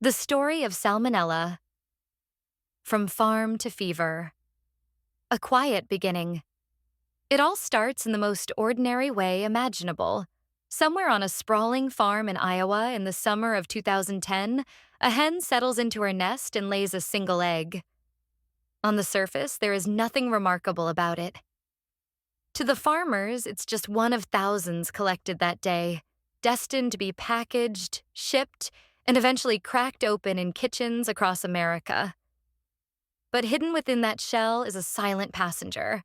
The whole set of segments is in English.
The story of Salmonella, from farm to fever. A quiet beginning. It all starts in the most ordinary way imaginable. Somewhere on a sprawling farm in Iowa in the summer of 2010, a hen settles into her nest and lays a single egg. On the surface, there is nothing remarkable about it. To the farmers, it's just one of thousands collected that day, destined to be packaged, shipped, and eventually cracked open in kitchens across America. But hidden within that shell is a silent passenger,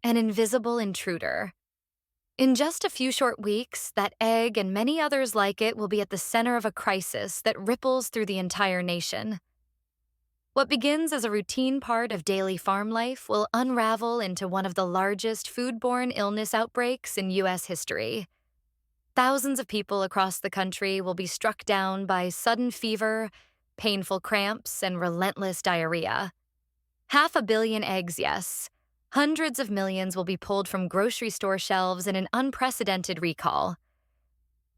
an invisible intruder. In just a few short weeks, that egg and many others like it will be at the center of a crisis that ripples through the entire nation. What begins as a routine part of daily farm life will unravel into one of the largest foodborne illness outbreaks in U.S. history. Thousands of people across the country will be struck down by sudden fever, painful cramps, and relentless diarrhea. 500 million eggs, yes. Hundreds of millions will be pulled from grocery store shelves in an unprecedented recall.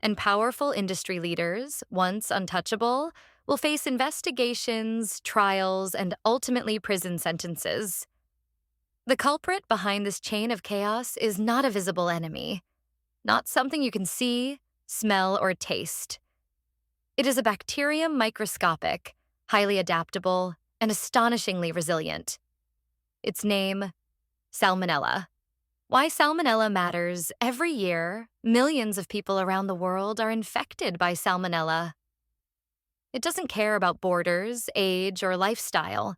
And powerful industry leaders, once untouchable, will face investigations, trials, and ultimately prison sentences. The culprit behind this chain of chaos is not a visible enemy, not something you can see, smell, or taste. It is a bacterium microscopic, highly adaptable, and astonishingly resilient. Its name, Salmonella. Why Salmonella matters: every year, millions of people around the world are infected by Salmonella. It doesn't care about borders, age, or lifestyle.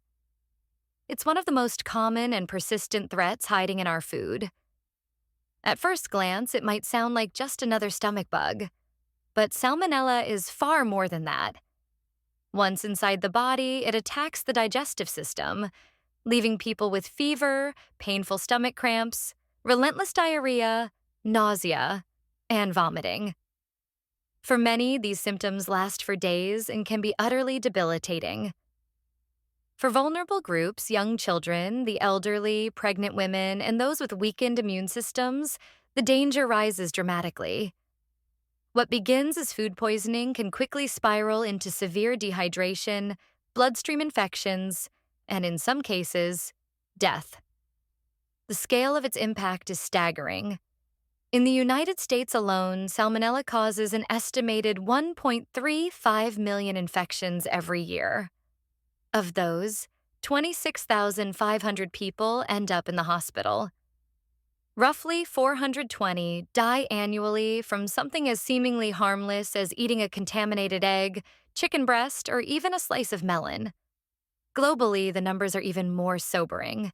It's one of the most common and persistent threats hiding in our food. At first glance, it might sound like just another stomach bug, but Salmonella is far more than that. Once inside the body, it attacks the digestive system, leaving people with fever, painful stomach cramps, relentless diarrhea, nausea, and vomiting. For many, these symptoms last for days and can be utterly debilitating. For vulnerable groups, young children, the elderly, pregnant women, and those with weakened immune systems, the danger rises dramatically. What begins as food poisoning can quickly spiral into severe dehydration, bloodstream infections, and in some cases, death. The scale of its impact is staggering. In the United States alone, Salmonella causes an estimated 1.35 million infections every year. Of those, 26,500 people end up in the hospital. Roughly 420 die annually from something as seemingly harmless as eating a contaminated egg, chicken breast, or even a slice of melon. Globally, the numbers are even more sobering.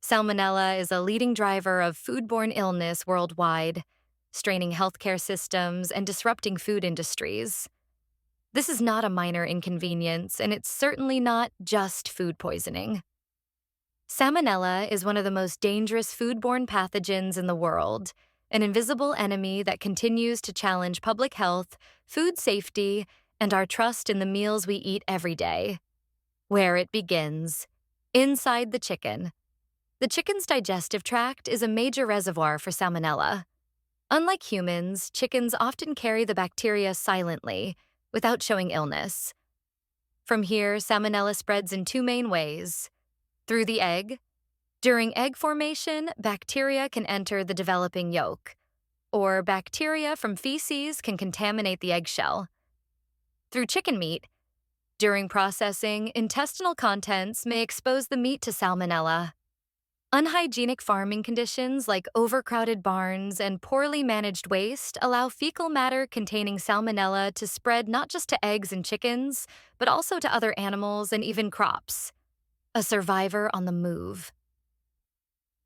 Salmonella is a leading driver of foodborne illness worldwide, straining healthcare systems and disrupting food industries. This is not a minor inconvenience, and it's certainly not just food poisoning. Salmonella is one of the most dangerous foodborne pathogens in the world, an invisible enemy that continues to challenge public health, food safety, and our trust in the meals we eat every day. Where it begins: inside the chicken. The chicken's digestive tract is a major reservoir for Salmonella. Unlike humans, chickens often carry the bacteria silently, without showing illness. From here, Salmonella spreads in two main ways: through the egg. During egg formation, bacteria can enter the developing yolk, or bacteria from feces can contaminate the eggshell. Through chicken meat. During processing, intestinal contents may expose the meat to Salmonella. Unhygienic farming conditions like overcrowded barns and poorly managed waste allow fecal matter containing Salmonella to spread not just to eggs and chickens, but also to other animals and even crops. A survivor on the move.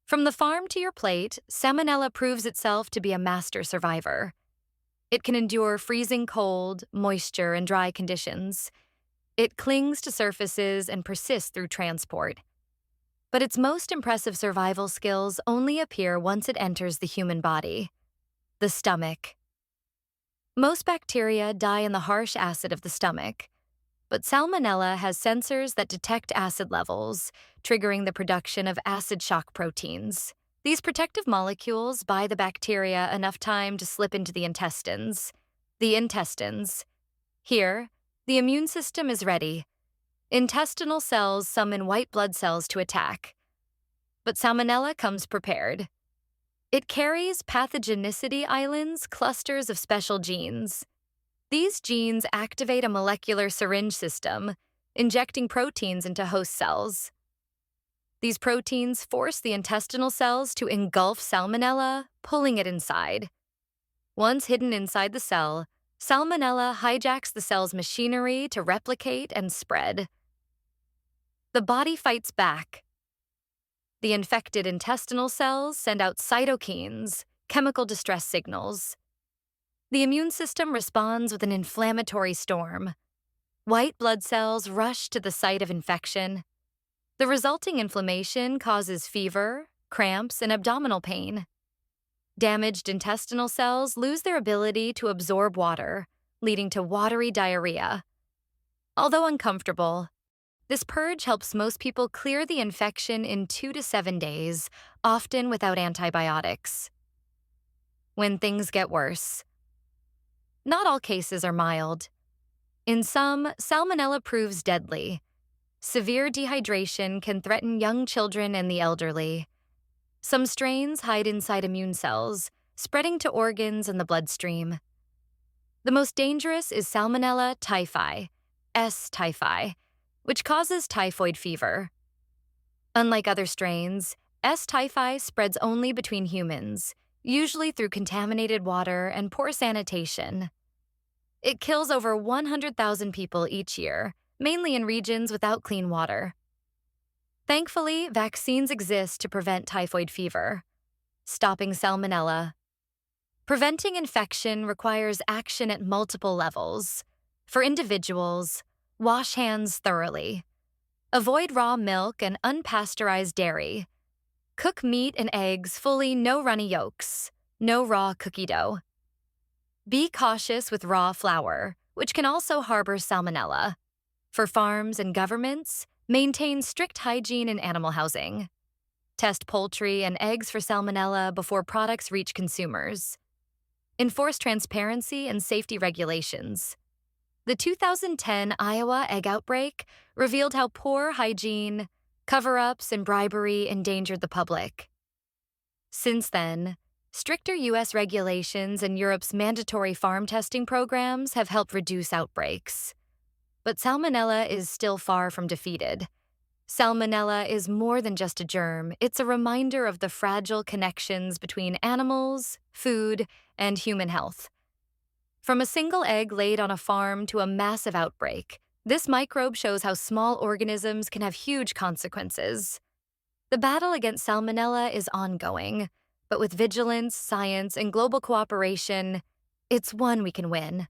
From the farm to your plate, Salmonella proves itself to be a master survivor. It can endure freezing cold, moisture, and dry conditions. It clings to surfaces and persists through transport. But its most impressive survival skills only appear once it enters the human body: the stomach. Most bacteria die in the harsh acid of the stomach, but Salmonella has sensors that detect acid levels, triggering the production of acid shock proteins. These protective molecules buy the bacteria enough time to slip into the intestines. The intestines. Here, The immune system is ready. Intestinal cells summon white blood cells to attack. But Salmonella comes prepared. It carries pathogenicity islands, clusters of special genes. These genes activate a molecular syringe system, injecting proteins into host cells. These proteins force the intestinal cells to engulf Salmonella, pulling it inside. Once hidden inside the cell, Salmonella hijacks the cell's machinery to replicate and spread. The body fights back. The infected intestinal cells send out cytokines, chemical distress signals. The immune system responds with an inflammatory storm. White blood cells rush to the site of infection. The resulting inflammation causes fever, cramps, and abdominal pain. Damaged intestinal cells lose their ability to absorb water, leading to watery diarrhea. Although uncomfortable, this purge helps most people clear the infection in 2 to 7 days, often without antibiotics. When things get worse. Not all cases are mild. In some, Salmonella proves deadly. Severe dehydration can threaten young children and the elderly. Some strains hide inside immune cells, spreading to organs and the bloodstream. The most dangerous is Salmonella typhi, S. typhi, which causes typhoid fever. Unlike other strains, S. typhi spreads only between humans, usually through contaminated water and poor sanitation. It kills over 100,000 people each year, mainly in regions without clean water. Thankfully, vaccines exist to prevent typhoid fever. Stopping Salmonella. Preventing infection requires action at multiple levels. For individuals, wash hands thoroughly. Avoid raw milk and unpasteurized dairy. Cook meat and eggs fully, no runny yolks. No raw cookie dough. Be cautious with raw flour, which can also harbor Salmonella. For farms and governments, maintain strict hygiene in animal housing. Test poultry and eggs for Salmonella before products reach consumers. Enforce transparency and safety regulations. The 2010 Iowa egg outbreak revealed how poor hygiene, cover-ups, and bribery endangered the public. Since then, stricter U.S. regulations and Europe's mandatory farm testing programs have helped reduce outbreaks. But Salmonella is still far from defeated. Salmonella is more than just a germ. It's a reminder of the fragile connections between animals, food, and human health. From a single egg laid on a farm to a massive outbreak, this microbe shows how small organisms can have huge consequences. The battle against Salmonella is ongoing, but with vigilance, science, and global cooperation, it's one we can win.